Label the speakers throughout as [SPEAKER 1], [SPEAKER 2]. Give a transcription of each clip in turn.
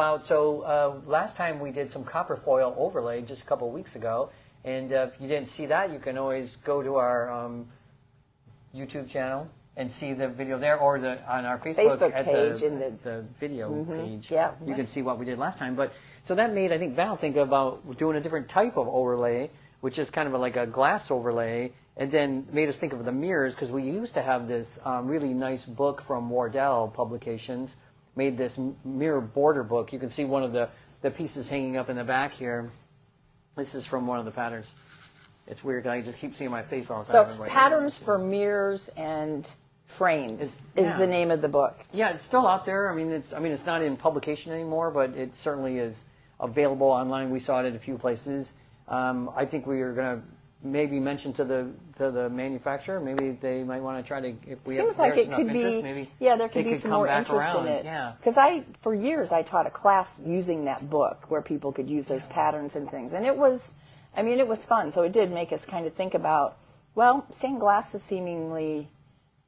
[SPEAKER 1] about, so last time we did some copper foil overlay just a couple of weeks ago, and if you didn't see that, you can always go to our YouTube channel and see the video there, or on our Facebook at
[SPEAKER 2] page
[SPEAKER 1] the video page.
[SPEAKER 2] Yeah,
[SPEAKER 1] you can see what we did last time. But so that made, I think, Val think about doing a different type of overlay, which is kind of like a glass overlay, and then made us think of the mirrors, because we used to have this really nice book from Wardell Publications, made this mirror border book. You can see one of the pieces hanging up in the back here. This is from one of the patterns. It's weird, I just keep seeing my face all the time.
[SPEAKER 2] So Patterns for Mirrors and Frames is the name of the book.
[SPEAKER 1] Yeah, it's still out there. I mean, it's not in publication anymore, but it certainly is available online. We saw it at a few places. I think we are going to maybe mention to the manufacturer. Maybe they might want to try to. If we
[SPEAKER 2] Seems
[SPEAKER 1] have,
[SPEAKER 2] like it could
[SPEAKER 1] interest,
[SPEAKER 2] be.
[SPEAKER 1] maybe
[SPEAKER 2] There could be some more interest in it.
[SPEAKER 1] Yeah.
[SPEAKER 2] Because for years I taught a class using that book where people could use those patterns and things, and it was fun. So it did make us kind of think about, well, stained glass is seemingly.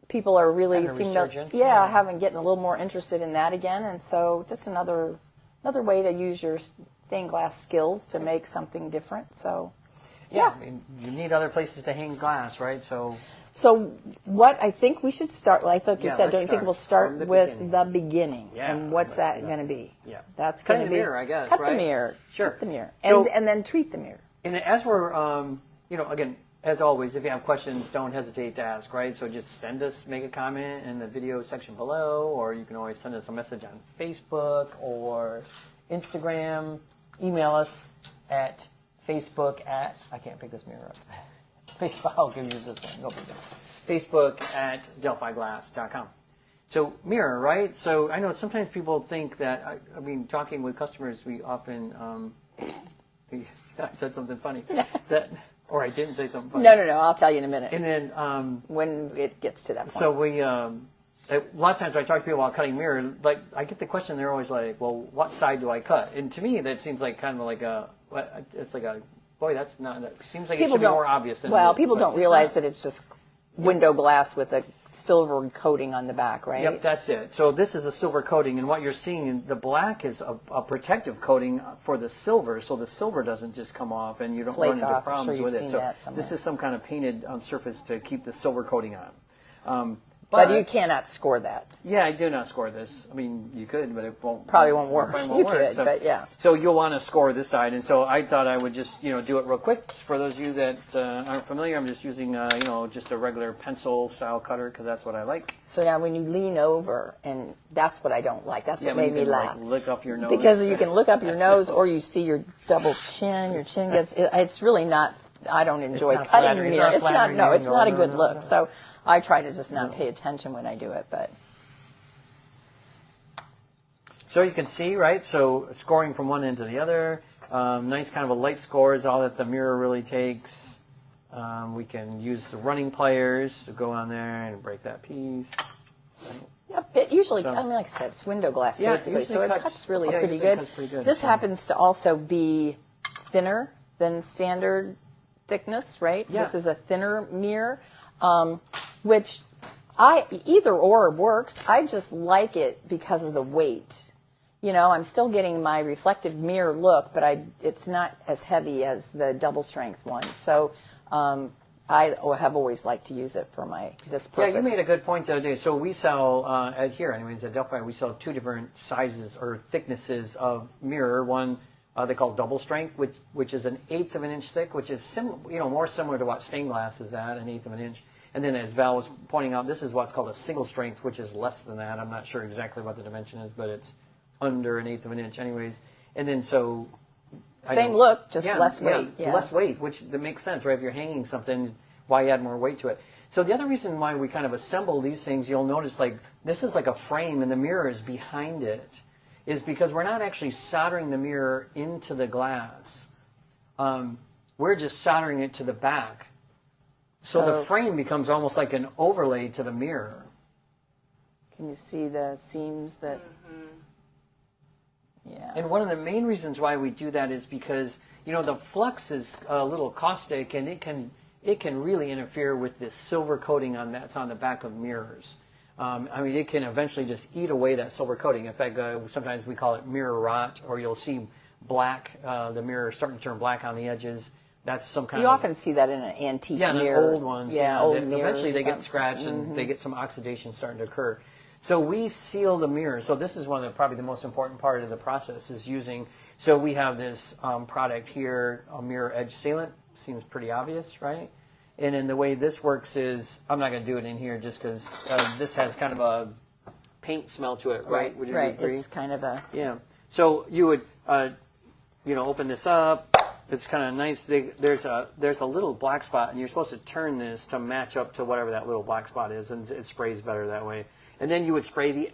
[SPEAKER 2] People are really getting a little more interested in that again, and so just another way to use your stained glass skills to make something different. So,
[SPEAKER 1] I mean, you need other places to hang glass, right? So
[SPEAKER 2] what I think we should start, like you said, don't you think we'll start with the beginning?
[SPEAKER 1] Yeah,
[SPEAKER 2] and what's that going to be?
[SPEAKER 1] Yeah,
[SPEAKER 2] that's going to be
[SPEAKER 1] the mirror, I guess.
[SPEAKER 2] Cut
[SPEAKER 1] right?
[SPEAKER 2] the mirror.
[SPEAKER 1] Sure.
[SPEAKER 2] Cut the mirror,
[SPEAKER 1] So,
[SPEAKER 2] and then treat the mirror.
[SPEAKER 1] And as we're, again, as always, if you have questions, don't hesitate to ask, right? So just make a comment in the video section below, or you can always send us a message on Facebook or Instagram. Email us at I can't pick this mirror up. Facebook, I'll give you this one. Go for it. Facebook at DelphiGlass.com. So mirror, right? So I know sometimes people think that, I mean, talking with customers, we often, I said something funny. Or I didn't say something funny.
[SPEAKER 2] No, I'll tell you in a minute.
[SPEAKER 1] And then
[SPEAKER 2] when it gets to that point.
[SPEAKER 1] So we, a lot of times when I talk to people about cutting mirror, like I get the question, they're always like, "Well, what side do I cut?" And to me, that seems like kind of like that's not. That seems like it should be more obvious. Than
[SPEAKER 2] people don't realize that it's just window glass with a silver coating on the back, right?
[SPEAKER 1] Yep, that's it. So this is a silver coating, and what you're seeing, the black is a protective coating for the silver, so the silver doesn't just come off and you don't run into problems with it. So this is some kind of painted surface to keep the silver coating on.
[SPEAKER 2] But you cannot score that.
[SPEAKER 1] Yeah, I do not score this. I mean, you could, but it
[SPEAKER 2] probably won't work.
[SPEAKER 1] You could,
[SPEAKER 2] but yeah.
[SPEAKER 1] So you'll want to score this side, and so I thought I would just do it real quick. For those of you that aren't familiar, I'm just using just a regular pencil style cutter because that's what I like.
[SPEAKER 2] So now when you lean over, and that's what I don't like. That's what made me laugh.
[SPEAKER 1] Like, look up your nose.
[SPEAKER 2] Because you can look up your nose, or you see your double chin. Your chin gets. It's really not. I don't enjoy cutting mirror. It's not. No, it's not a good look. So I try to just not pay attention when I do it, but.
[SPEAKER 1] So you can see, right? So scoring from one end to the other. Nice kind of a light score is all that the mirror really takes. We can use the running pliers to go on there and break that piece.
[SPEAKER 2] Yep, it usually, like I said, it's window glass basically, so it cuts really pretty good. This happens to also be thinner than standard thickness, right?
[SPEAKER 1] Yeah.
[SPEAKER 2] This is a thinner mirror. Which either or works. I just like it because of the weight. I'm still getting my reflective mirror look, but it's not as heavy as the double strength one. So I have always liked to use it for this purpose.
[SPEAKER 1] Yeah, you made a good point the other day. So we sell at Delphi, we sell two different sizes or thicknesses of mirror. One they call double strength, which is 1/8 of an inch thick, which is more similar to what stained glass is at, 1/8 of an inch. And then, as Val was pointing out, this is what's called a single strength, which is less than that. I'm not sure exactly what the dimension is, but it's under 1/8 of an inch, anyways. And then
[SPEAKER 2] same look, just less weight.
[SPEAKER 1] Yeah, less weight, which that makes sense, right? If you're hanging something, why add more weight to it? So the other reason why we kind of assemble these things, you'll notice, like this is like a frame, and the mirror is behind it, is because we're not actually soldering the mirror into the glass. We're just soldering it to the back. So the frame becomes almost like an overlay to the mirror.
[SPEAKER 2] Can you see the seams that? Yeah.
[SPEAKER 1] And one of the main reasons why we do that is because the flux is a little caustic, and it can really interfere with this silver coating that's on the back of mirrors. I mean, it can eventually just eat away that silver coating. In fact, sometimes we call it mirror rot, or you'll see black, the mirror starting to turn black on the edges. That's some kind
[SPEAKER 2] You
[SPEAKER 1] of...
[SPEAKER 2] often see that in an antique mirror.
[SPEAKER 1] Yeah, old ones.
[SPEAKER 2] Yeah, old mirrors.
[SPEAKER 1] Eventually they get scratched and they get some oxidation starting to occur. So we seal the mirror. So this is one of probably the most important part of the process is using... So we have this product here, a mirror edge sealant. Seems pretty obvious, right? And then the way this works is, I'm not going to do it in here just because this has kind of a paint smell to it, right? Would you agree?
[SPEAKER 2] It's kind of a...
[SPEAKER 1] Yeah. So you would, open this up. It's kind of nice. There's a little black spot, and you're supposed to turn this to match up to whatever that little black spot is, and it sprays better that way. And then you would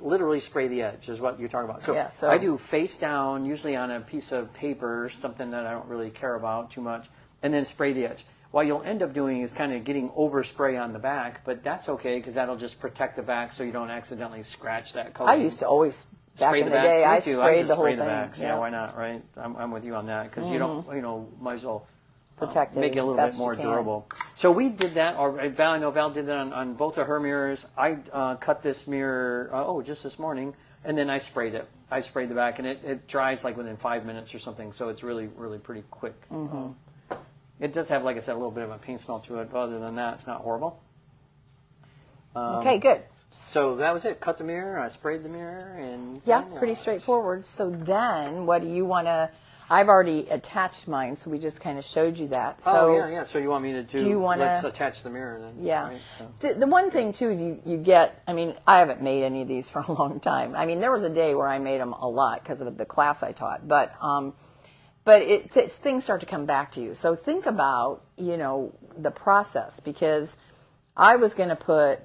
[SPEAKER 1] literally spray the edge, is what you're talking about. So I do face down, usually on a piece of paper, something that I don't really care about too much, and then spray the edge. What you'll end up doing is kind of getting overspray on the back, but that's okay because that'll just protect the back so you don't accidentally scratch that coating.
[SPEAKER 2] I used to always, back
[SPEAKER 1] spray
[SPEAKER 2] in
[SPEAKER 1] the
[SPEAKER 2] the
[SPEAKER 1] backs.
[SPEAKER 2] day,
[SPEAKER 1] Me
[SPEAKER 2] I
[SPEAKER 1] too.
[SPEAKER 2] sprayed the whole
[SPEAKER 1] spray the
[SPEAKER 2] thing.
[SPEAKER 1] backs. Yeah, why not, right? I'm with you on that because you don't, might as well
[SPEAKER 2] Protect it
[SPEAKER 1] make it a
[SPEAKER 2] as
[SPEAKER 1] little
[SPEAKER 2] best
[SPEAKER 1] bit more
[SPEAKER 2] you can.
[SPEAKER 1] durable. So we did that, or Val, I know Val did that on both of her mirrors. I cut this mirror, just this morning, and then I sprayed it. I sprayed the back, and it dries like within 5 minutes or something, so it's really, really pretty quick. It does have, like I said, a little bit of a paint smell to it, but other than that, it's not horrible.
[SPEAKER 2] Okay, good.
[SPEAKER 1] So that was it. Cut the mirror, I sprayed the mirror, and...
[SPEAKER 2] Yeah, pretty straightforward. So then, what do you want to... I've already attached mine, so we just kind of showed you that. So,
[SPEAKER 1] yeah. So you want me to do
[SPEAKER 2] you wanna-
[SPEAKER 1] let's attach the mirror then.
[SPEAKER 2] Yeah.
[SPEAKER 1] Right? So.
[SPEAKER 2] The one thing, too, you get... I mean, I haven't made any of these for a long time. I mean, there was a day where I made them a lot because of the class I taught. But things start to come back to you. So think about, the process, because I was going to put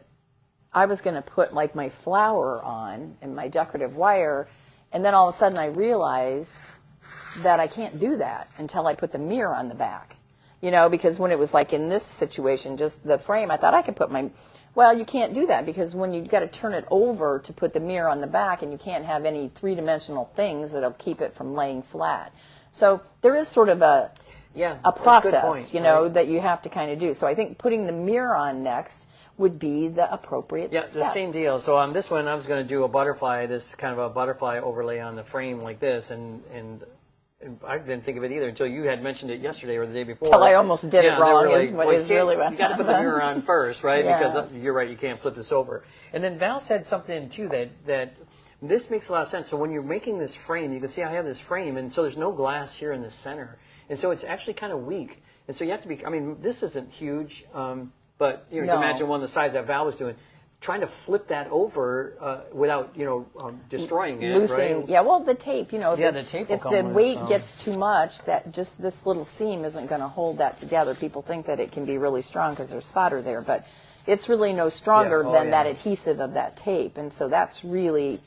[SPEAKER 2] like my flower on and my decorative wire, and then all of a sudden I realized that I can't do that until I put the mirror on the back. Because when it was like in this situation, just the frame, I thought I could put well, you can't do that because when you've got to turn it over to put the mirror on the back, and you can't have any three-dimensional things that'll keep it from laying flat. So there is sort of a process, that you have to kind of do. So I think putting the mirror on next would be the appropriate step.
[SPEAKER 1] Yeah, the same deal. So on this one, I was going to do a butterfly, this kind of a butterfly overlay on the frame like this, and I didn't think of it either until you had mentioned it yesterday or the day before.
[SPEAKER 2] Until I almost did it wrong,
[SPEAKER 1] like,
[SPEAKER 2] is what is really what
[SPEAKER 1] you got to put the mirror on first, right?
[SPEAKER 2] Yeah.
[SPEAKER 1] Because you're right, you can't flip this over. And then Val said something too that this makes a lot of sense. So when you're making this frame, you can see I have this frame, and so there's no glass here in the center, and so it's actually kind of weak. And so you have to be. I mean, this isn't huge, but you can imagine one the size that Val was doing. Trying to flip that over without destroying it,
[SPEAKER 2] loosening,
[SPEAKER 1] right?
[SPEAKER 2] Yeah, well, the tape,
[SPEAKER 1] the tape will
[SPEAKER 2] if
[SPEAKER 1] come
[SPEAKER 2] the
[SPEAKER 1] loose,
[SPEAKER 2] weight gets too much, that just this little seam isn't going to hold that together. People think that it can be really strong because there's solder there, but it's really no stronger than that adhesive of that tape, and so that's really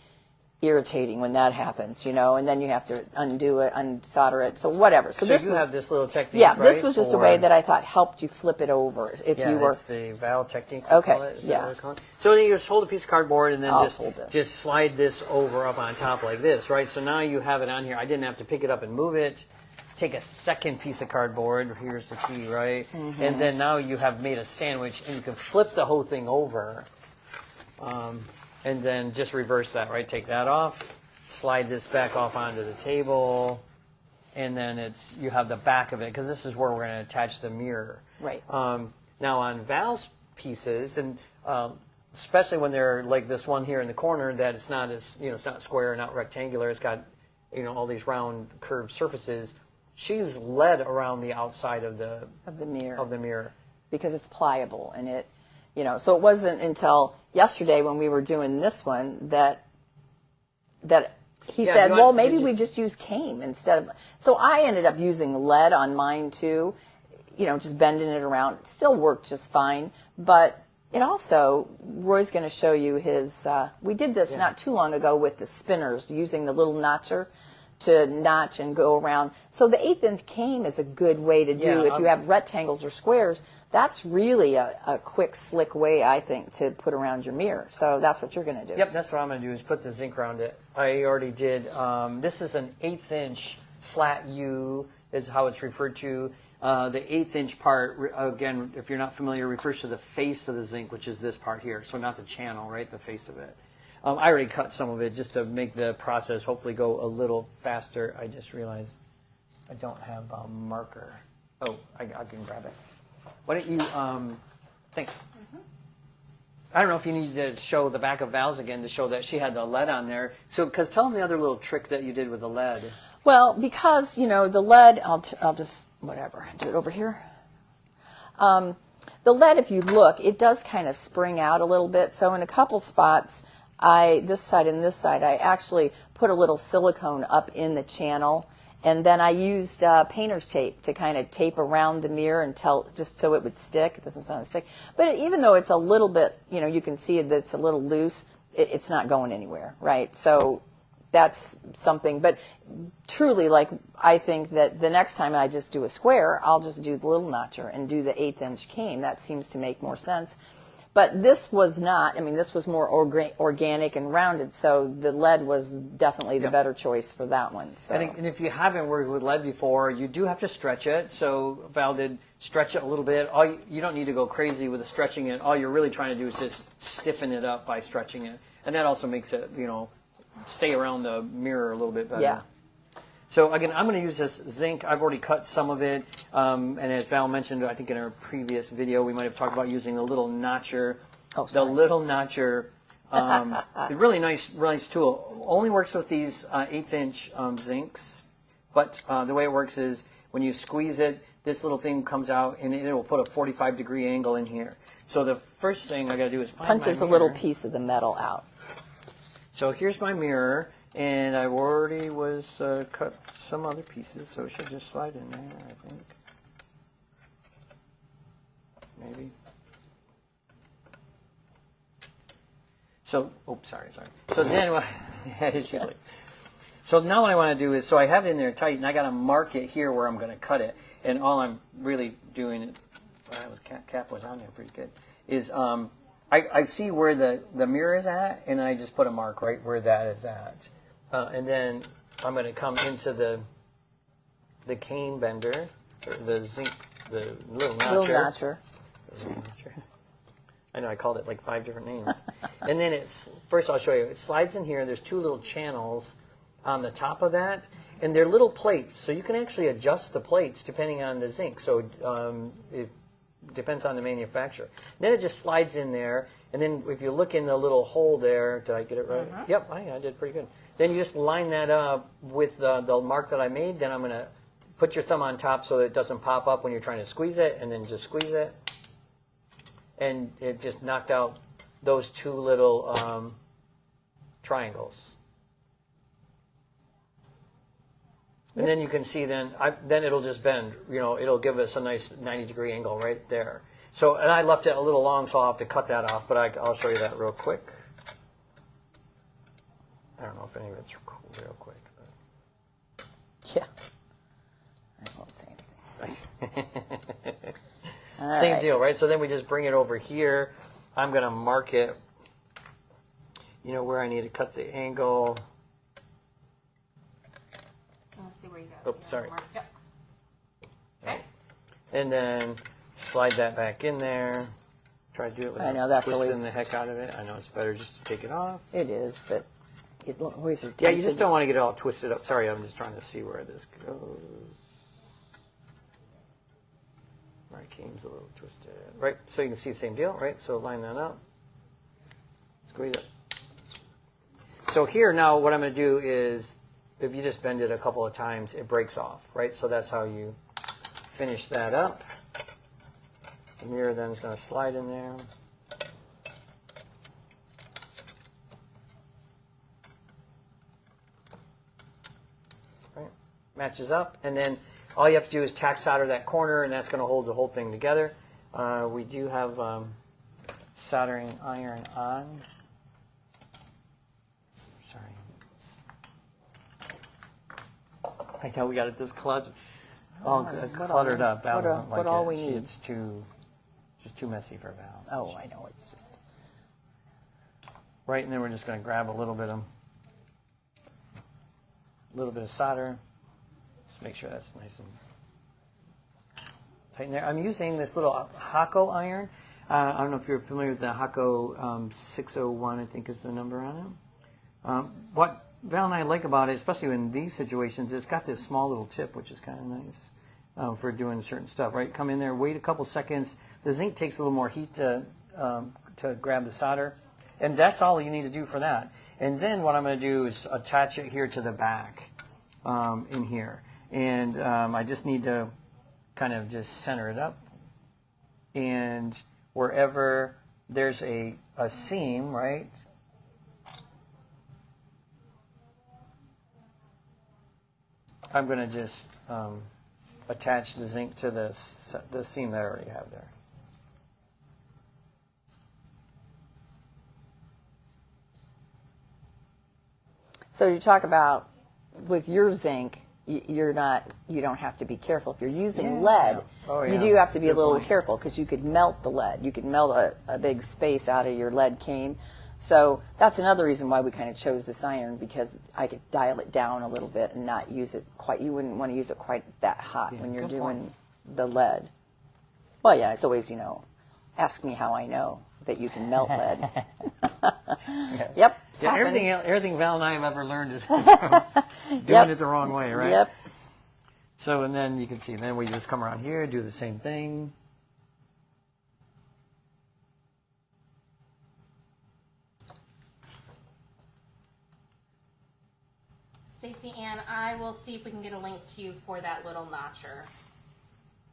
[SPEAKER 2] irritating when that happens, and then you have to undo it, unsolder it, so whatever. So this
[SPEAKER 1] you have this little technique,
[SPEAKER 2] yeah,
[SPEAKER 1] right?
[SPEAKER 2] this was just a way that I thought helped you flip it over if you were.
[SPEAKER 1] It's the Val technique.
[SPEAKER 2] Okay,
[SPEAKER 1] Call it. Is that what we call it? So then you just hold a piece of cardboard and then just slide this over up on top like this, right? So now you have it on here. I didn't have to pick it up and move it. Take a second piece of cardboard. Here's the key, right? Mm-hmm. And then now you have made a sandwich, and you can flip the whole thing over. And then just reverse that, right? Take that off, slide this back off onto the table, and then you have the back of it, because this is where we're going to attach the mirror.
[SPEAKER 2] Right.
[SPEAKER 1] Now on Val's pieces, and especially when they're like this one here in the corner, that it's not as it's not square, not rectangular. It's got all these round curved surfaces. She used lead around the outside of the mirror
[SPEAKER 2] because it's pliable and it. So it wasn't until yesterday when we were doing this one that he said, well, maybe we just use cane instead of... So I ended up using lead on mine too, just bending it around. It still worked just fine, but it also, Roy's going to show you his... we did this not too long ago with the spinners, using the little notcher to notch and go around. So the 1/8" cane is a good way to do if you have rectangles or squares. That's really a quick, slick way, I think, to put around your mirror. So that's what you're going to do.
[SPEAKER 1] Yep, that's what I'm going to do is put the zinc around it. I already did. This is an 1/8" flat U is how it's referred to. The 1/8 inch part, again, if you're not familiar, refers to the face of the zinc, which is this part here. So not the channel, right? The face of it. I already cut some of it just to make the process hopefully go a little faster. I just realized I don't have a marker. Oh, I can grab it. Why don't you, thanks. I don't know if you need to show the back of Val's again to show that she had the lead on there. So, because tell them the other little trick that you did with the lead.
[SPEAKER 2] Well, because, the lead, I'll just, whatever, do it over here. The lead, if you look, it does kind of spring out a little bit. So in a couple spots, this side and this side, I actually put a little silicone up in the channel. And then I used painter's tape to kind of tape around the mirror just so it would stick. It doesn't sound stick. But even though it's a little bit, you can see that it's a little loose, it's not going anywhere, right? So that's something. But truly, I think that the next time I just do a square, I'll just do the little notcher and do the 1/8 inch cane. That seems to make more sense. But this was not, this was more organic and rounded, so the lead was definitely the better choice for that one. So.
[SPEAKER 1] And if you haven't worked with lead before, you do have to stretch it. So Val did stretch it a little bit. You don't need to go crazy with the stretching it. All you're really trying to do is just stiffen it up by stretching it. And that also makes it, stay around the mirror a little bit better.
[SPEAKER 2] Yeah.
[SPEAKER 1] So again, I'm going to use this zinc. I've already cut some of it, and as Val mentioned, I think in our previous video, we might have talked about using the little notcher.
[SPEAKER 2] Oh, sorry.
[SPEAKER 1] The little notcher, a really nice tool. Only works with these 1/8 inch zincs, but the way it works is when you squeeze it, this little thing comes out, and it will put a 45-degree angle in here. So the first thing I got to do is find
[SPEAKER 2] punches
[SPEAKER 1] my
[SPEAKER 2] a little
[SPEAKER 1] mirror.
[SPEAKER 2] piece of the metal out.
[SPEAKER 1] So here's my mirror. And I already cut some other pieces, so it should just slide in there, I think. Maybe. So, sorry. So then, so now what I want to do is, so I have it in there tight, and I got to mark it here where I'm going to cut it. And all I'm really doing, cap was on there pretty good, is I see where the mirror is at, and I just put a mark right where that is at. And then I'm going to come into the cane bender, or the zinc, the little notcher. I know I called it like 5 different names. And then first I'll show you. It slides in here. There's 2 little channels on the top of that, and they're little plates. So you can actually adjust the plates depending on the zinc. So it depends on the manufacturer. Then it just slides in there, and then if you look in the little hole there, did I get it right? Yep, I did pretty good. Then you just line that up with the mark that I made. Then I'm going to put your thumb on top so that it doesn't pop up when you're trying to squeeze it, and then just squeeze it. And it just knocked out those 2 little triangles. And then you can see then it'll just bend. It'll give us a nice 90-degree angle right there. So, and I left it a little long, so I'll have to cut that off, but I'll show you that real quick. I don't know if any of it's real quick. But.
[SPEAKER 2] Yeah. I won't say anything.
[SPEAKER 1] Same deal, right? So then we just bring it over here. I'm going to mark it, where I need to cut the angle.
[SPEAKER 3] Let's see where you go.
[SPEAKER 1] Oh, sorry.
[SPEAKER 3] Yep. Okay.
[SPEAKER 1] And then slide that back in there. Try to do it without twisting the heck out of it. I know it's better just to take it off.
[SPEAKER 2] It is, but it always are.
[SPEAKER 1] Yeah, you just don't want to get it all twisted up. Sorry, I'm just trying to see where this goes. My cane's a little twisted. Right, so you can see the same deal, right? So line that up. Squeeze it. So here now what I'm going to do is, if you just bend it a couple of times, it breaks off, right? So that's how you finish that up. The mirror then is going to slide in there. Right. Matches up, and then all you have to do is tack solder that corner, and that's going to hold the whole thing together. We do have soldering iron on. Sorry. I know we got it this cluttered up. Val doesn't like it. It's too messy for Val.
[SPEAKER 2] Oh, I know. It's just.
[SPEAKER 1] Right, and then we're just going to grab a little bit of solder. Just make sure that's nice and tighten there. I'm using this little Hakko iron. I don't know if you're familiar with the Hakko 601, I think is the number on it. What Val and I like about it, especially in these situations, it's got this small little tip, which is kind of nice for doing certain stuff, right? Come in there, wait a couple seconds. The zinc takes a little more heat to grab the solder, and that's all you need to do for that. And then what I'm going to do is attach it here to the back in here. And I just need to kind of just center it up. And wherever there's a seam, right? I'm going to just attach the zinc to the seam that I already have there.
[SPEAKER 2] So you talk about with your zinc, you don't have to be careful. If you're using lead, you do have to be a little careful because you could melt the lead. You could melt a big space out of your lead cane. So that's another reason why we kind of chose this iron, because I could dial it down a little bit and not use it quite. You wouldn't want to use it quite that hot when you're doing the lead. Well, yeah, it's always, ask me how I know that you can melt lead. Yep.
[SPEAKER 1] Yeah, everything Val and I have ever learned is from doing it the wrong way, right?
[SPEAKER 2] Yep.
[SPEAKER 1] So, and then you can see, then we just come around here, do the same thing.
[SPEAKER 3] Stacy Ann, I will see if we can get a link to you for that little notcher.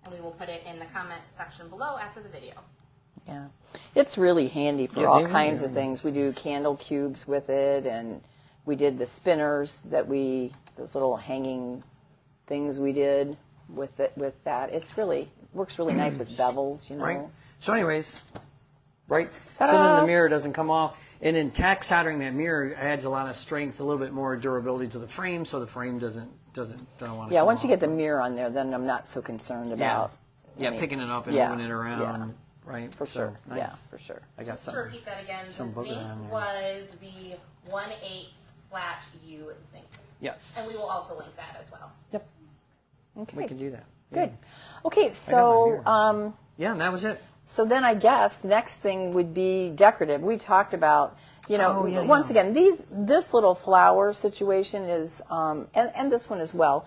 [SPEAKER 3] And we will put it in the comment section below after the video.
[SPEAKER 2] Yeah, it's really handy for all kinds of things. We do candle cubes with it, and we did the spinners those little hanging things we did with that. It's really works really nice with bevels,
[SPEAKER 1] Right. So, anyways, right. Ta-da! So then the mirror doesn't come off, and then tack soldering that mirror adds a lot of strength, a little bit more durability to the frame, so the frame doesn't want to.
[SPEAKER 2] Yeah, once you get the mirror on there, then I'm not so concerned about.
[SPEAKER 1] Picking it up and moving it around.
[SPEAKER 2] Yeah.
[SPEAKER 1] Right,
[SPEAKER 2] for sure.
[SPEAKER 1] Nice.
[SPEAKER 2] Yeah, for sure.
[SPEAKER 1] I got
[SPEAKER 3] Just to repeat that again, the zinc was the 1/8 flat U zinc.
[SPEAKER 1] Yes.
[SPEAKER 3] And we will also link that as well.
[SPEAKER 1] Yep.
[SPEAKER 2] Okay.
[SPEAKER 1] We can do that.
[SPEAKER 2] Good. Okay, so
[SPEAKER 1] and that was it.
[SPEAKER 2] So then I guess the next thing would be decorative. We talked about, once again, this little flower situation is, and this one as well,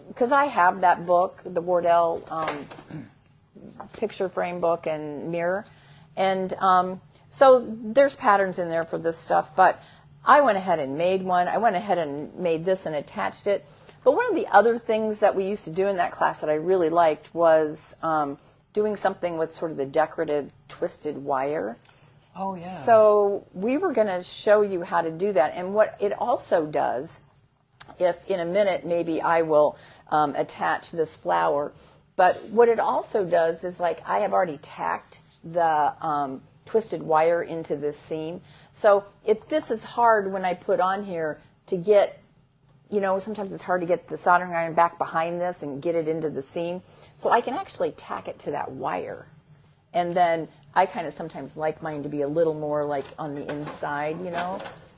[SPEAKER 2] because I have that book, the Wardell picture frame book and mirror, and so there's patterns in there for this stuff, but I went ahead and made one. I went ahead and made this and attached it. But one of the other things that we used to do in that class that I really liked was doing something with sort of the decorative twisted wire.
[SPEAKER 1] Oh, yeah.
[SPEAKER 2] So we were going to show you how to do that. And what it also does, if in a minute maybe I will attach this flower, but what it also does is, like, I have already tacked the twisted wire into this seam. So if this is hard when I put on here to get, sometimes it's hard to get the soldering iron back behind this and get it into the seam. So I can actually tack it to that wire. And then I kind of sometimes like mine to be a little more like on the inside,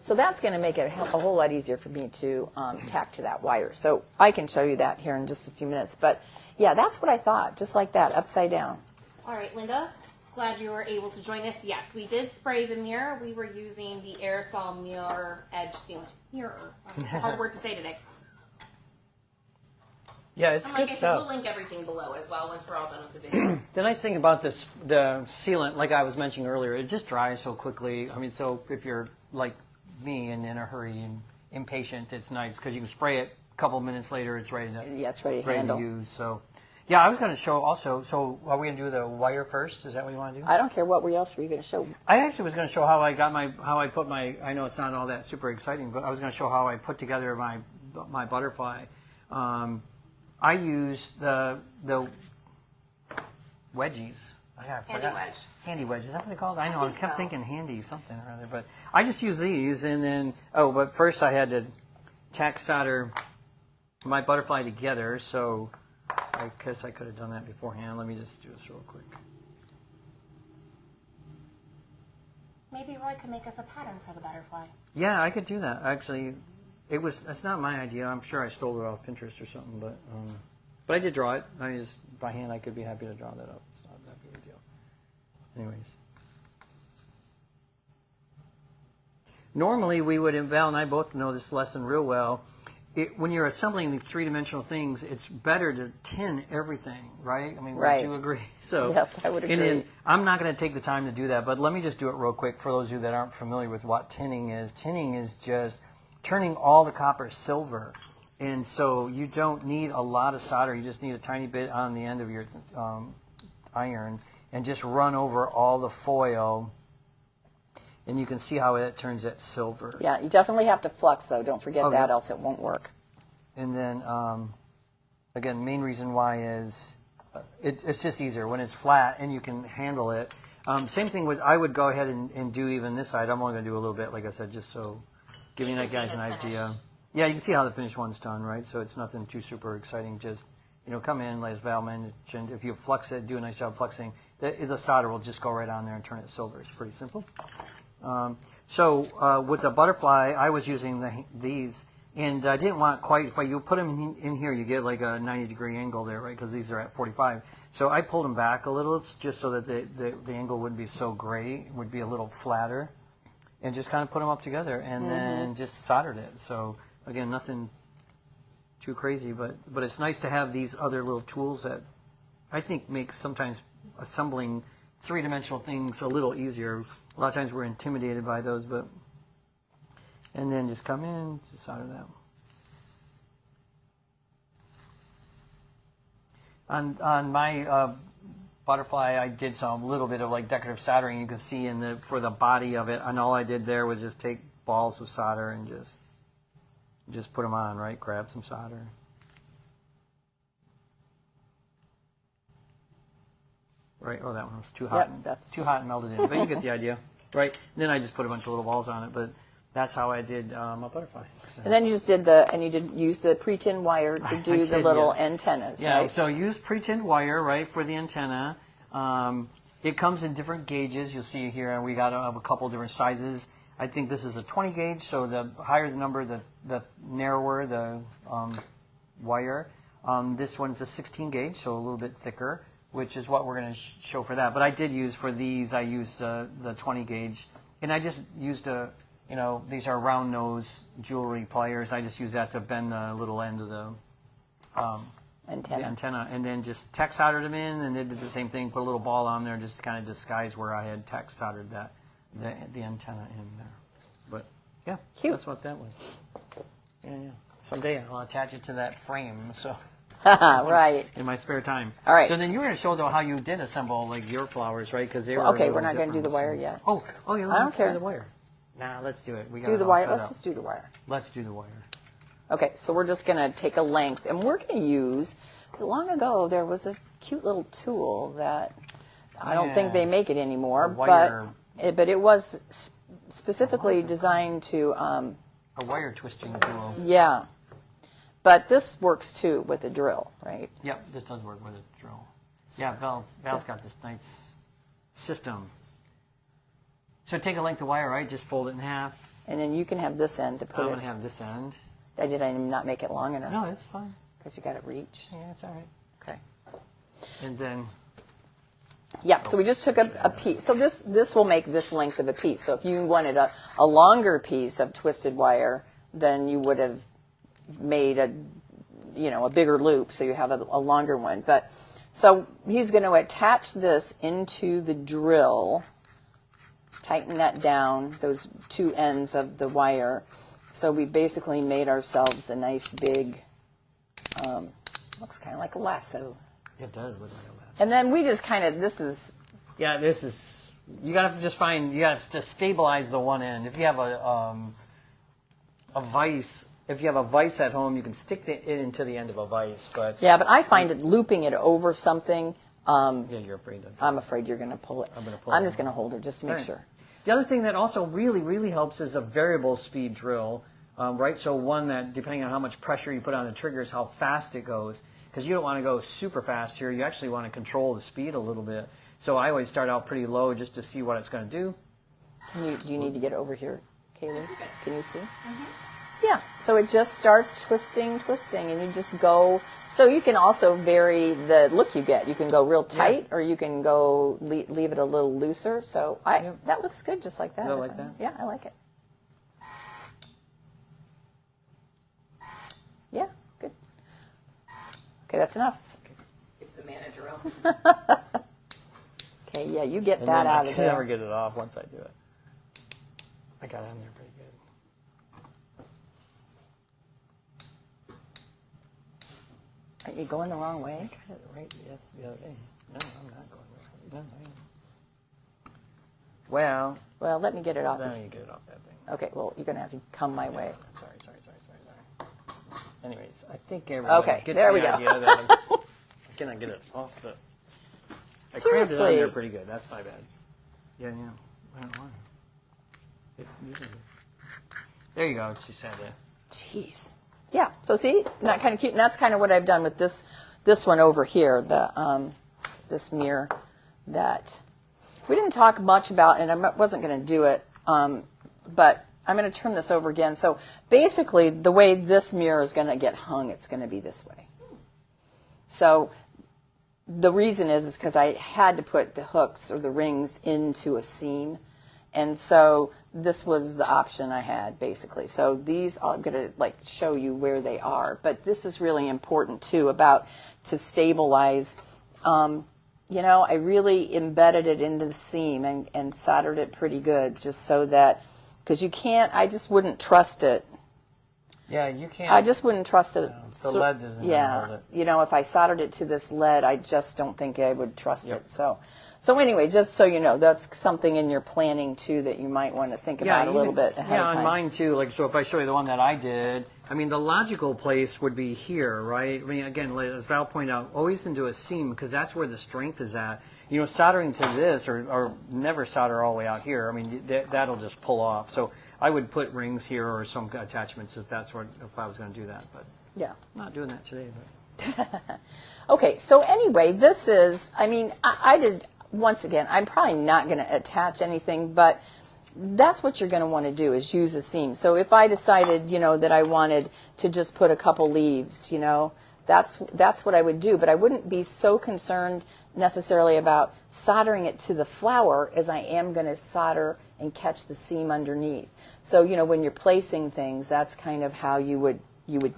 [SPEAKER 2] So that's going to make it a whole lot easier for me to tack to that wire. So I can show you that here in just a few minutes. But yeah, that's what I thought, just like that, upside down.
[SPEAKER 3] All right, Linda, glad you were able to join us. Yes, we did spray the mirror. We were using the aerosol mirror edge sealant. Mirror, hard word to say today.
[SPEAKER 1] Yeah, it's good stuff.
[SPEAKER 3] We'll link everything below as well once we're all done with the video.
[SPEAKER 1] The nice thing about the sealant, like I was mentioning earlier, it just dries so quickly. I mean, so if you're like me and in a hurry and impatient, it's nice because you can spray it. A couple minutes later, it's ready to
[SPEAKER 2] it's ready to
[SPEAKER 1] use. So, yeah, I was going to show also. So, are we going to do the wire first? Is that what you want to do?
[SPEAKER 2] I don't care what else were you going to show.
[SPEAKER 1] I actually was going to show how I put my. I know it's not all that super exciting, but I was going to show how I put together my butterfly. I use the wedgies.
[SPEAKER 3] Handy wedge.
[SPEAKER 1] Handy wedge. Is that what they call it? I know. I kept thinking handy something or other, but I just use these, and then but first I had to tack solder my butterfly together. So I guess I could have done that beforehand. Let me just do this real quick.
[SPEAKER 3] Maybe Roy could make us a pattern for the butterfly.
[SPEAKER 1] Yeah, I could do that. Actually, that's not my idea. I'm sure I stole it off Pinterest or something, but But I did draw it. I just, by hand, I could be happy to draw that up. It's not that big a deal. Anyways. Normally, we would, and Val and I both know this lesson real well, when you're assembling these three-dimensional things, it's better to tin everything, right? I mean,
[SPEAKER 2] Right.
[SPEAKER 1] would you agree? So,
[SPEAKER 2] Yes, I would agree.
[SPEAKER 1] And then, I'm not going to take the time to do that, but let me just do it real quick for those of you that aren't familiar with what tinning is. Tinning is just turning all the copper silver. And so you don't need a lot of solder. You just need a tiny bit on the end of your iron and just run over all the foil. And you can see how it turns that silver.
[SPEAKER 2] Yeah, you definitely have to flux, though. Don't forget
[SPEAKER 1] Okay.
[SPEAKER 2] that, else it won't work.
[SPEAKER 1] And then, again, main reason why is it's just easier when it's flat and you can handle it. Same thing with, I would go ahead and do even this side. I'm only going to do a little bit, like I said, just so giving you guys an idea. Yeah, you can see how the finished one's done, right? So it's nothing too super exciting. Just, come in, as Val mentioned, if you flux it, do a nice job fluxing, the solder will just go right on there and turn it silver. It's pretty simple. So with the butterfly, I was using these, and I didn't want quite, if you put them in here, you get like a 90-degree angle there, right, because these are at 45. So I pulled them back a little just so that the angle wouldn't be so great, it would be a little flatter, and just kind of put them up together, and then just soldered it. So, again, nothing too crazy, but it's nice to have these other little tools that I think make sometimes assembling three-dimensional things a little easier. A lot of times we're intimidated by those, and then just come in, just solder that. On my butterfly, I did some little bit of like decorative soldering. You can see for the body of it, and all I did there was just take balls of solder and just put them on, right? Grab some solder. Right. Oh, that one was too hot.
[SPEAKER 2] Yep, that's
[SPEAKER 1] too hot and melted in. But you get the idea, right? And then I just put a bunch of little balls on it. But that's how I did my butterfly. So.
[SPEAKER 2] And then you just you did use the pre-tin wire to do the little antennas,
[SPEAKER 1] yeah,
[SPEAKER 2] right?
[SPEAKER 1] so use pre-tinned wire, right, for the antenna. It comes in different gauges. You'll see here, and we got a couple different sizes. I think this is a 20 gauge, so the higher the number, the narrower the wire. This one's a 16 gauge, so a little bit thicker, which is what we're going to show for that. But I did use for these, I used the 20 gauge, and I just used these are round nose jewelry pliers. I just use that to bend the little end of the antenna, and then just tack soldered them in, and they did the same thing, put a little ball on there, just to kind of disguise where I had tack soldered the antenna in there. But yeah,
[SPEAKER 2] Cute.
[SPEAKER 1] That's what that was. Yeah. Someday I'll attach it to that frame. So.
[SPEAKER 2] Right.
[SPEAKER 1] In my spare time.
[SPEAKER 2] All right.
[SPEAKER 1] So then you were going to show though how you did assemble like your flowers, right? Because they were
[SPEAKER 2] Okay, we're not going to do the wire yet.
[SPEAKER 1] Oh yeah.
[SPEAKER 2] I don't
[SPEAKER 1] Let's
[SPEAKER 2] care.
[SPEAKER 1] do the wire. Nah, let's do it. We got
[SPEAKER 2] Do
[SPEAKER 1] it
[SPEAKER 2] the
[SPEAKER 1] all
[SPEAKER 2] wire.
[SPEAKER 1] set
[SPEAKER 2] Let's
[SPEAKER 1] up.
[SPEAKER 2] just do the wire.
[SPEAKER 1] Let's do the wire.
[SPEAKER 2] Okay, so we're just going to take a length, and we're going to use. Long ago, there was a cute little tool that I don't think they make it anymore,
[SPEAKER 1] A wire.
[SPEAKER 2] but it was specifically designed to.
[SPEAKER 1] A wire twisting tool.
[SPEAKER 2] Yeah, but this works too with a drill, right?
[SPEAKER 1] Yep, this does work with a drill. Yeah, Val's got this nice system. So take a length of wire, right? Just fold it in half.
[SPEAKER 2] And then you can have this end to put
[SPEAKER 1] I'm
[SPEAKER 2] it.
[SPEAKER 1] going to have this end.
[SPEAKER 2] Did I not make it long enough?
[SPEAKER 1] No, it's fine.
[SPEAKER 2] Because you got to reach.
[SPEAKER 1] Yeah, it's all right.
[SPEAKER 2] Okay.
[SPEAKER 1] And then
[SPEAKER 2] Yeah, so we just took a piece. So this will make this length of a piece. So if you wanted a longer piece of twisted wire, then you would have made a bigger loop, so you have a longer one. But so he's going to attach this into the drill, tighten that down, those two ends of the wire. So we basically made ourselves a nice big, looks kind of like a lasso.
[SPEAKER 1] it does look like a lasso.
[SPEAKER 2] And then we just kind of,
[SPEAKER 1] Yeah, this is. You got to stabilize the one end. If you have a vise, at home, you can stick it into the end of a vise. But
[SPEAKER 2] yeah, but I find it looping it over something.
[SPEAKER 1] yeah, you're afraid of.
[SPEAKER 2] I'm afraid you're going to pull it.
[SPEAKER 1] I'm
[SPEAKER 2] just going to hold it just to make
[SPEAKER 1] Right.
[SPEAKER 2] sure.
[SPEAKER 1] The other thing that also really, really helps is a variable speed drill, right? So one that, depending on how much pressure you put on the trigger, is how fast it goes. Because you don't want to go super fast here. You actually want to control the speed a little bit. So I always start out pretty low just to see what it's going to do.
[SPEAKER 2] Do you need to get over here, Kaylee? Can you see? Yeah, so it just starts twisting, and you just go. So you can also vary the look you get. You can go real tight, or you can go leave it a little looser. So that looks good, just like that.
[SPEAKER 1] You like that?
[SPEAKER 2] Yeah, I like it. Yeah, good. Okay, that's enough.
[SPEAKER 3] It's the manager out.
[SPEAKER 2] Okay, yeah, you get
[SPEAKER 1] And
[SPEAKER 2] that
[SPEAKER 1] then
[SPEAKER 2] out
[SPEAKER 1] I
[SPEAKER 2] of
[SPEAKER 1] can
[SPEAKER 2] there.
[SPEAKER 1] never get it off once I do it. I got it on there pretty good.
[SPEAKER 2] Are you going the wrong way?
[SPEAKER 1] I got it right. Yes, the other way. No, I'm not going right. No, I am. Well,
[SPEAKER 2] Well, let me get it off.
[SPEAKER 1] now you get it off that thing.
[SPEAKER 2] Okay, well, you're going to have to come my way.
[SPEAKER 1] Sorry. Anyways, I think everybody
[SPEAKER 2] Okay,
[SPEAKER 1] gets
[SPEAKER 2] there
[SPEAKER 1] the
[SPEAKER 2] we go.
[SPEAKER 1] idea that I cannot get it off the. I crammed it on
[SPEAKER 2] Seriously.
[SPEAKER 1] there pretty good. That's my bad. Yeah. I don't want it. There you go. She said it.
[SPEAKER 2] Jeez. Yeah. So see, isn't that kind of cute? And that's kind of what I've done with this one over here, the this mirror that we didn't talk much about, and I wasn't going to do it, but I'm going to turn this over again. So basically, the way this mirror is going to get hung, it's going to be this way. So the reason is because I had to put the hooks or the rings into a seam, and so this was the option I had, basically. So these, I'm going to show you where they are, but this is really important too, to stabilize. I really embedded it into the seam and soldered it pretty good, just so that, because I just wouldn't trust it.
[SPEAKER 1] Yeah, you can't.
[SPEAKER 2] I just wouldn't trust it.
[SPEAKER 1] The lead doesn't hold it.
[SPEAKER 2] If I soldered it to this lead, I just don't think I would trust it. So anyway, just so you know, that's something in your planning too that you might want to think about a little bit ahead of time.
[SPEAKER 1] Yeah, on mine too. So if I show you the one that I did, I mean, the logical place would be here, right? I mean, again, as Val pointed out, always into a seam because that's where the strength is at. Soldering to this or never solder all the way out here. I mean, that'll just pull off. So I would put rings here or some attachments if I was going to do that. But
[SPEAKER 2] yeah,
[SPEAKER 1] I'm not doing that today. But.
[SPEAKER 2] Okay, so anyway, this is, I did, once again, I'm probably not going to attach anything, but that's what you're going to want to do is use a seam. So if I decided, that I wanted to just put a couple leaves, that's what I would do. But I wouldn't be so concerned necessarily about soldering it to the flower as I am going to solder and catch the seam underneath. So, when you're placing things, that's kind of how you would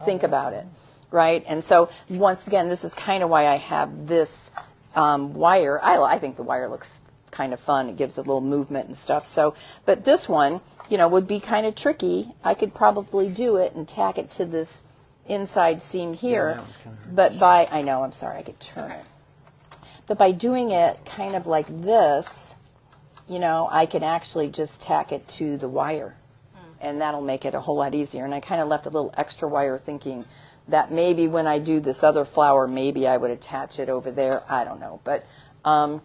[SPEAKER 2] think about it, right? And so, once again, this is kind of why I have this wire. I think the wire looks kind of fun. It gives a little movement and stuff. So, but this one, would be kind of tricky. I could probably do it and tack it to this inside seam here.
[SPEAKER 1] that was kind of hard.
[SPEAKER 2] But I know, I'm sorry, I could turn it. But by doing it kind of like this, I can actually just tack it to the wire. And that'll make it a whole lot easier. And I kind of left a little extra wire thinking that maybe when I do this other flower, maybe I would attach it over there. I don't know. But, and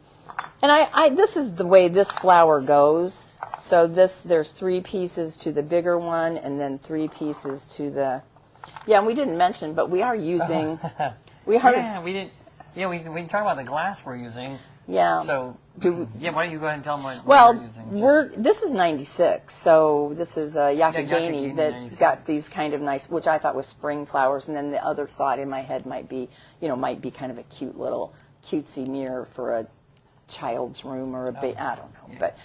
[SPEAKER 2] this is the way this flower goes. So there's 3 pieces to the bigger one and then 3 pieces to the, and we didn't mention, but we are using,
[SPEAKER 1] we didn't. Yeah, we didn't talk about the glass we're using.
[SPEAKER 2] Yeah.
[SPEAKER 1] So, why don't you go ahead and tell them what
[SPEAKER 2] Well,
[SPEAKER 1] we're using?
[SPEAKER 2] this is 96, so this is a Yakagani
[SPEAKER 1] Yakagani
[SPEAKER 2] that's
[SPEAKER 1] 96.
[SPEAKER 2] got these kind of nice, which I thought was spring flowers, and then the other thought in my head might be kind of a cute little cutesy mirror for a child's room or a I don't know, but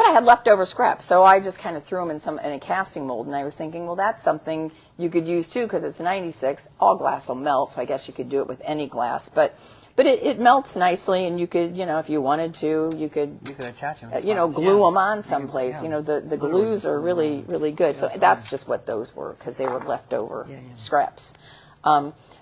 [SPEAKER 2] I had leftover scrap, so I just kind of threw them in a casting mold, and I was thinking, well, that's something you could use too, because it's 96. All glass will melt, so I guess you could do it with any glass, but it melts nicely, and you could, if you wanted to, you could
[SPEAKER 1] attach them.
[SPEAKER 2] glue them on someplace.
[SPEAKER 1] Yeah.
[SPEAKER 2] The glues are really, really good. So that's just what those were, because they were leftover scraps.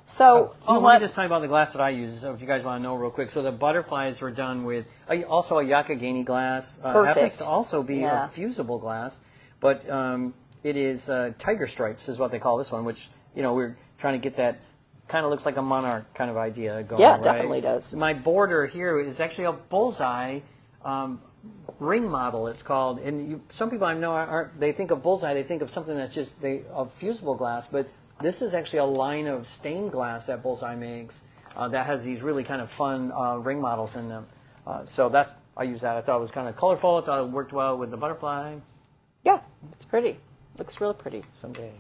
[SPEAKER 2] So
[SPEAKER 1] let me just tell you about the glass that I use, so if you guys want to know real quick. So the butterflies were done with also a Yakagani glass.
[SPEAKER 2] Perfect.
[SPEAKER 1] Happens to also be a fusible glass, but it is tiger stripes is what they call this one, which, we're trying to get that kind of looks like a monarch kind of idea going.
[SPEAKER 2] Yeah, it
[SPEAKER 1] right?
[SPEAKER 2] definitely does.
[SPEAKER 1] My border here is actually a bullseye ring model, it's called. And some people I know they think of bullseye, they think of something that's just of fusible glass, but this is actually a line of stained glass that Bullseye makes that has these really kind of fun ring models in them. So I use that. I thought it was kind of colorful. I thought it worked well with the butterfly.
[SPEAKER 2] Yeah, it's pretty. Looks real pretty.
[SPEAKER 1] Someday.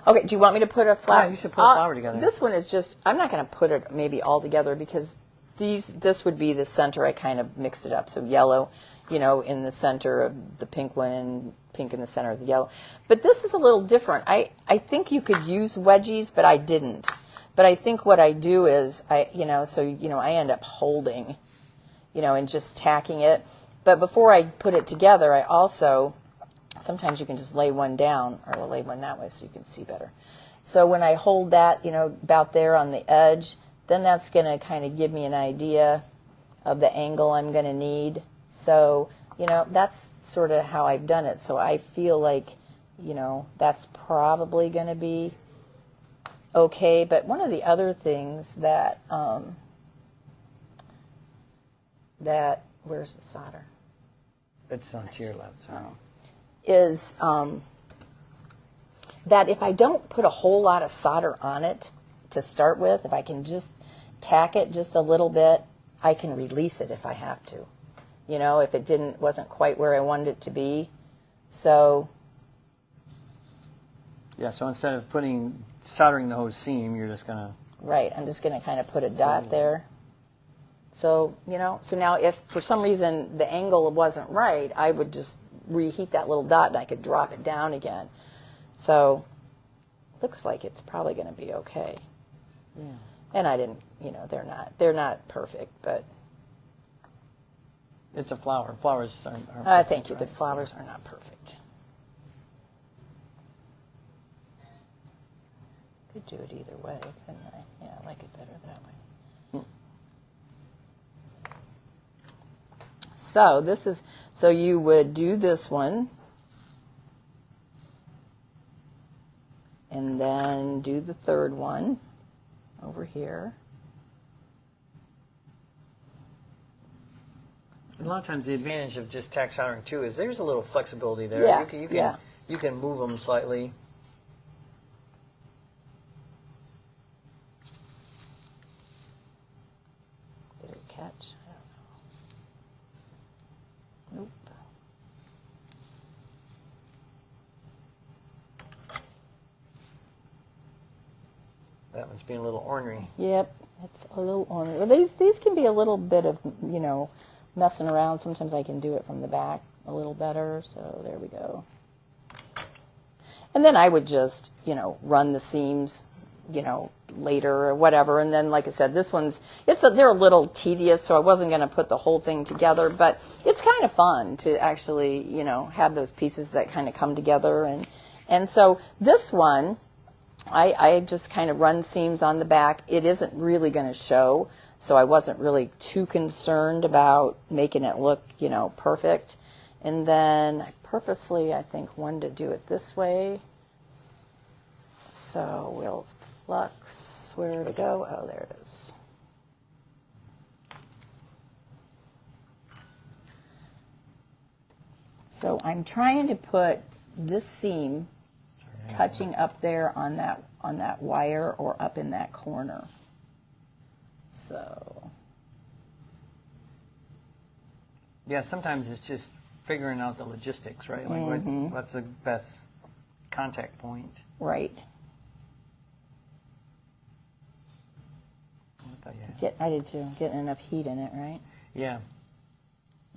[SPEAKER 2] Okay, do you want me to put a flower?
[SPEAKER 1] Yeah, you should put a flower together.
[SPEAKER 2] This one is just, I'm not going to put it maybe all together because this would be the center. I kind of mixed it up. So yellow, in the center of the pink one and pink in the center of the yellow. But this is a little different. I think you could use wedgies, but I didn't. But I think what I do is, I end up holding, and just tacking it. But before I put it together, I also, sometimes you can just lay one down, or I'll lay one that way so you can see better. So when I hold that, about there on the edge, then that's going to kind of give me an idea of the angle I'm going to need. So, that's sort of how I've done it. So I feel like, that's probably going to be okay. But one of the other things that, where's the solder?
[SPEAKER 1] It's on to your left, sorry.
[SPEAKER 2] Is that if I don't put a whole lot of solder on it to start with, if I can just tack it just a little bit, I can release it if I have to. If it wasn't quite where I wanted it to be. So.
[SPEAKER 1] Yeah, so instead of soldering the whole seam, you're just going to.
[SPEAKER 2] Right, I'm just going to kind of put a dot there. So, so now if for some reason the angle wasn't right, I would just reheat that little dot and I could drop it down again. So, looks like it's probably going to be okay.
[SPEAKER 1] Yeah.
[SPEAKER 2] And I didn't, they're not perfect, but.
[SPEAKER 1] It's a flower. Flowers aren't perfect,
[SPEAKER 2] Thank you.
[SPEAKER 1] right?
[SPEAKER 2] The flowers are not perfect. Could do it either way, couldn't I? Yeah, I like it better that way. So you would do this one, and then do the third one over here.
[SPEAKER 1] A lot of times the advantage of just tack soldering too is there's a little flexibility there.
[SPEAKER 2] Yeah,
[SPEAKER 1] You can move them slightly.
[SPEAKER 2] Did it catch? I don't know. Nope.
[SPEAKER 1] That one's being a little ornery.
[SPEAKER 2] Yep, it's a little ornery. Well, these can be a little bit of, messing around. Sometimes I can do it from the back a little better. So there we go. And then I would just, run the seams, later or whatever. And then, like I said, this one's, they're a little tedious, so I wasn't going to put the whole thing together. But it's kind of fun to actually, have those pieces that kind of come together. And so this one, I just kind of run seams on the back. It isn't really going to show, so I wasn't really too concerned about making it look, perfect. And then I purposely, I think, wanted to do it this way. So Will's flux, where to go? Oh, there it is. So I'm trying to put this seam touching up there on that wire or up in that corner. So.
[SPEAKER 1] Yeah, sometimes it's just figuring out the logistics, right? Like what's the best contact point?
[SPEAKER 2] Right. I did too. Getting enough heat in it, right?
[SPEAKER 1] Yeah.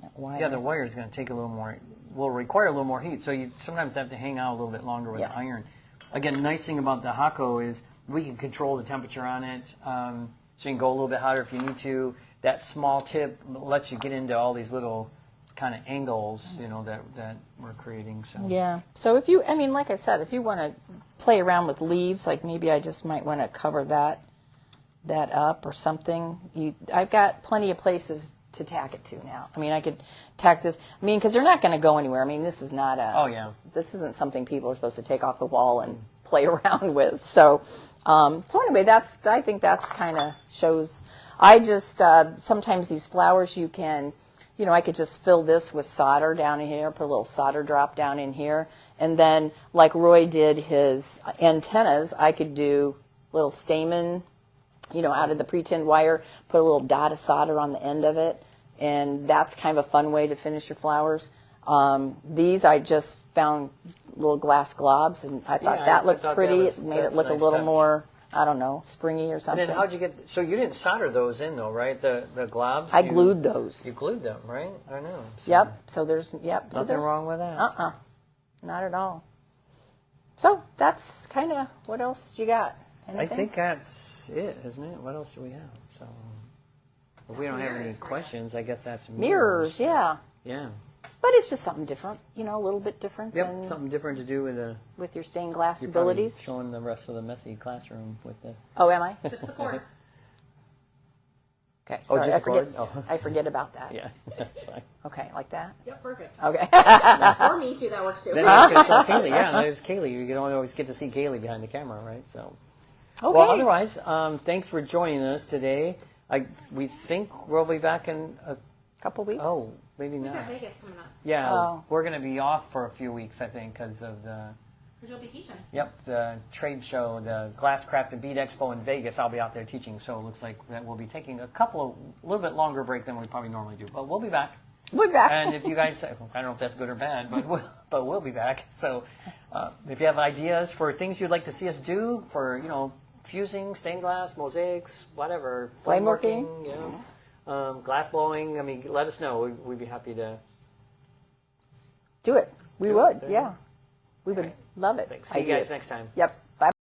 [SPEAKER 2] That wire.
[SPEAKER 1] Yeah, the wire is going to take a little more, will require a little more heat, so you sometimes have to hang out a little bit longer with the iron. Again, nice thing about the Hakko is we can control the temperature on it, so you can go a little bit hotter if you need to. That small tip lets you get into all these little kind of angles, that we're creating. So.
[SPEAKER 2] Yeah. So if you, like I said, if you want to play around with leaves, like maybe I just might want to cover that up or something. I've got plenty of places to tack it to now. I could tack this. because they're not going to go anywhere. This is not a.
[SPEAKER 1] Oh yeah.
[SPEAKER 2] This isn't something people are supposed to take off the wall and play around with. So, so anyway, I think that's kind of shows. I just sometimes these flowers you can, I could just fill this with solder down in here, put a little solder drop down in here, and then like Roy did his antennas, I could do little stamen. Out of the pre-tinned wire, put a little dot of solder on the end of it, and that's kind of a fun way to finish your flowers. These I just found, little glass globs, and I thought
[SPEAKER 1] Yeah,
[SPEAKER 2] that
[SPEAKER 1] I
[SPEAKER 2] looked
[SPEAKER 1] thought that
[SPEAKER 2] pretty.
[SPEAKER 1] was-
[SPEAKER 2] It made it
[SPEAKER 1] that's a
[SPEAKER 2] look a
[SPEAKER 1] nice
[SPEAKER 2] little
[SPEAKER 1] touch.
[SPEAKER 2] more, I don't know, springy or
[SPEAKER 1] And
[SPEAKER 2] something.
[SPEAKER 1] then how'd you get? So you didn't solder those in though, right? The globs.
[SPEAKER 2] I
[SPEAKER 1] you-
[SPEAKER 2] glued those.
[SPEAKER 1] You glued them, right? I know. So
[SPEAKER 2] Yep. So there's yep. So
[SPEAKER 1] Nothing
[SPEAKER 2] there's,
[SPEAKER 1] wrong with that.
[SPEAKER 2] Not at all. So that's kind of what else you got?
[SPEAKER 1] I
[SPEAKER 2] Anything?
[SPEAKER 1] think that's it, isn't it? What else do we have? So if we don't have any
[SPEAKER 3] Mirrors, right?
[SPEAKER 1] questions, I guess that's
[SPEAKER 2] mirrors. Yeah.
[SPEAKER 1] Yeah.
[SPEAKER 2] But it's just something different, a little bit different
[SPEAKER 1] Yep.
[SPEAKER 2] than
[SPEAKER 1] Something different to do with the.
[SPEAKER 2] with your stained glass
[SPEAKER 1] You're probably
[SPEAKER 2] abilities.
[SPEAKER 1] showing the rest of the messy classroom with the.
[SPEAKER 2] Oh, am I?
[SPEAKER 3] Just the cord.
[SPEAKER 2] Okay.
[SPEAKER 1] Oh,
[SPEAKER 2] Sorry,
[SPEAKER 1] just
[SPEAKER 2] I forget.
[SPEAKER 1] cord? Oh.
[SPEAKER 2] I forget about that.
[SPEAKER 1] Yeah, that's fine.
[SPEAKER 2] Okay, like that.
[SPEAKER 3] Yep, perfect.
[SPEAKER 2] Okay.
[SPEAKER 3] Or me too, that works too.
[SPEAKER 1] Then I was going to show Kaylee. Yeah, there's Kaylee. You can only always get to see Kaylee behind the camera, right? So.
[SPEAKER 2] Okay.
[SPEAKER 1] Well, otherwise, thanks for joining us today. We think we'll be back in a.
[SPEAKER 2] Couple weeks.
[SPEAKER 1] Oh, maybe
[SPEAKER 3] We got
[SPEAKER 1] not.
[SPEAKER 3] Vegas coming up.
[SPEAKER 1] Yeah,
[SPEAKER 2] Oh.
[SPEAKER 1] we're going to be off for a few weeks, I think, because of the.
[SPEAKER 3] Because you'll be teaching.
[SPEAKER 1] Yep, the trade show, the Glasscraft and Bead Expo in Vegas. I'll be out there teaching, so it looks like that we'll be taking a little bit longer break than we probably normally do. But we'll be back.
[SPEAKER 2] We'll be back.
[SPEAKER 1] And if you guys, I don't know if that's good or bad, but we'll be back. So if you have ideas for things you'd like to see us do for, fusing, stained glass, mosaics, whatever,
[SPEAKER 2] Flame working.
[SPEAKER 1] glass blowing, I mean, let us know. We'd be happy to.
[SPEAKER 2] Do it. We
[SPEAKER 1] Do it.
[SPEAKER 2] would.
[SPEAKER 1] There you
[SPEAKER 2] Yeah.
[SPEAKER 1] go.
[SPEAKER 2] We would
[SPEAKER 1] Okay.
[SPEAKER 2] love it.
[SPEAKER 1] Thanks. See you guys
[SPEAKER 2] Ideas.
[SPEAKER 1] next time.
[SPEAKER 2] Yep.